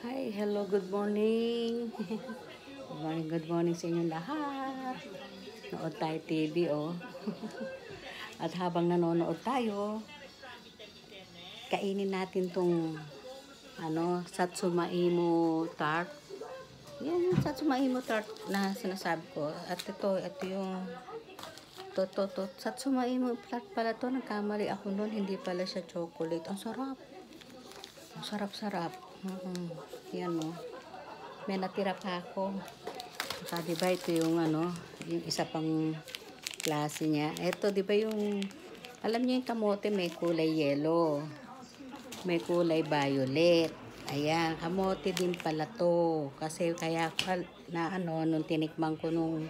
Hi, hello, good morning. Good morning sa inyong lahat. Nood tayo TV, oh. At habang nanonood tayo, kainin natin tong, Satsuma-imo tart. Yung Satsuma-imo tart na sinasabi ko. At ito yung, Satsuma-imo tart pala to. Nagkamali ako noon, hindi pala siya chocolate. Ang sarap. Ang sarap-sarap. Yan, oh. May natira pa ako. Saka diba ito yung yung isa pang klase niya. Ito diba yung, alam niyo yung kamote may kulay yellow. May kulay violet. Ayan, kamote din pala to. Kasi kaya nung tinikman ko nung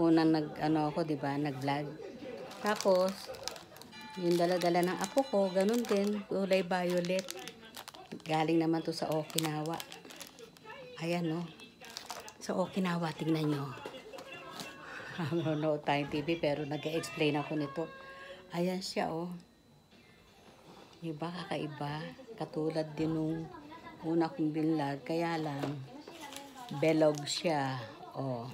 unang ako, diba, nag-vlog. Tapos, yung dala-dala ng apo ko, ganun din, kulay violet. Galing naman to sa Okinawa. Ayan, no. Sa Okinawa, tingnan nyo. Nanonood tayong TV, pero nag-explain ako nito. Ayan siya, oh. Diba, kakaiba. Katulad din nung una kong binlog. Kaya lang, belog siya. Oh.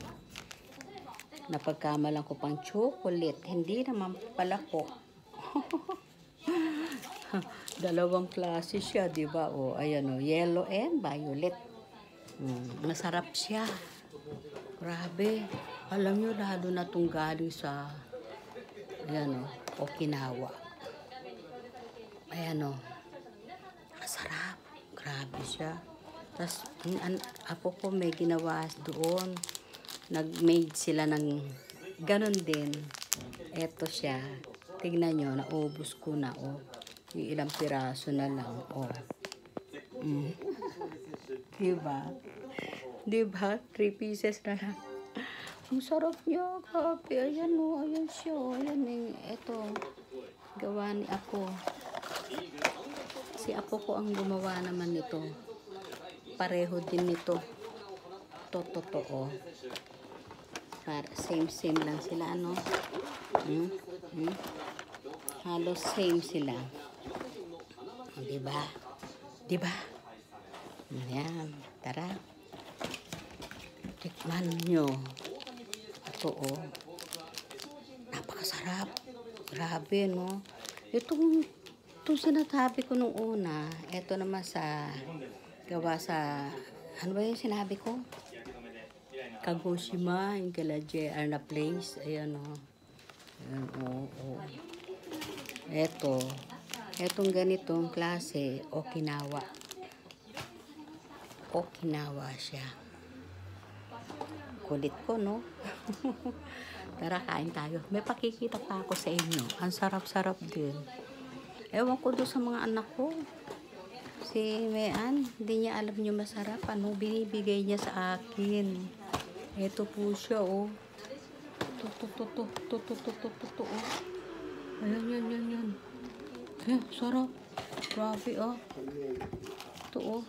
Napagkamalan ko pang chocolate. Hindi naman pala po. Dalawang klase siya, diba? Oh, ayan, oh. Yellow and violet. Masarap siya. Grabe. Alam nyo, lalo na itong galing sa Okinawa. Ayan, o. Masarap. Grabe siya. Tapos, apo ko may ginawa doon. Nag-made sila ng ganun din. Eto siya. Tignan nyo, naubos ko na, o. Yung ilang piraso na lang, o. Diba? Diba? 3 pieces na lang. Ang sarap niya. Grabe. Ayan, o. Ayan siya, o. Ayan, ito. Gawa ni Apo. Si Apo ko ang gumawa naman nito. Pareho din nito. Totoo. Para same lang sila, ano? Halos same sila. Diba? Diba? Ayan. Tara. Tikman nyo. Ito, oh. Napakasarap. Grabe, no? Itong sinasabi ko nung una, ito naman gawa sa, ano ba yung sinabi ko? Kagoshima, yung kala JR na place. Ayan, oh. Ayan, oh. Etong ganitong klase, Okinawa. Okinawa siya. Kulit ko, no? Tara, kain tayo. May pakikita pa ako sa inyo. Ang sarap-sarap din. Ewan ko doon sa mga anak ko. Si Mayan, hindi niya alam niyo masarap. Ano, binibigay niya sa akin. Ito po siya, oh. To, oh. Ayan. Eh, sarap. Grabe, oh. Ito, oh.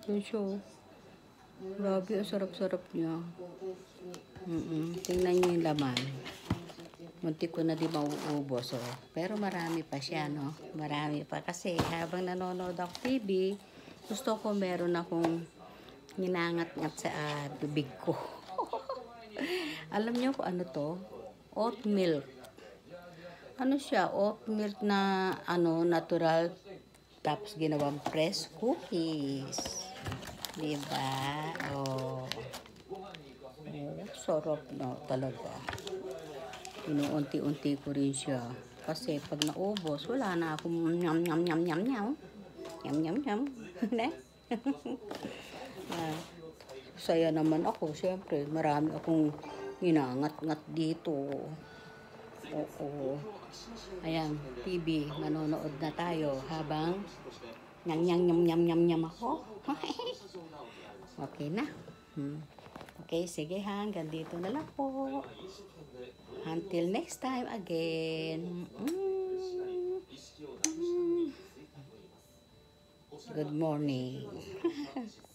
Yan siya, oh. Grabe, ang sarap-sarap niya. Tingnan niyo yung laman. Muntik ko na di mauubos, oh. Pero marami pa siya, no? Marami pa. Kasi habang nanonood ako TV, gusto ko meron akong ninangat-ngat sa bibig ko. Alam niyo kung ano to? Oat milk. Ano siya? Oat milk na, natural. Tapos ginawang press cookies. Diba? Oh. Sarap na talaga. Inuunti-unti ko rin siya. Kasi pag naubos, wala na akong nyam. Saya naman ako. Siyempre, marami akong inangat-ngat dito. Oo. Ayan, TV. Manonood na tayo habang nyam ako. Okay na. Okay, sige, hanggang dito na lang po. Until next time again. Good morning.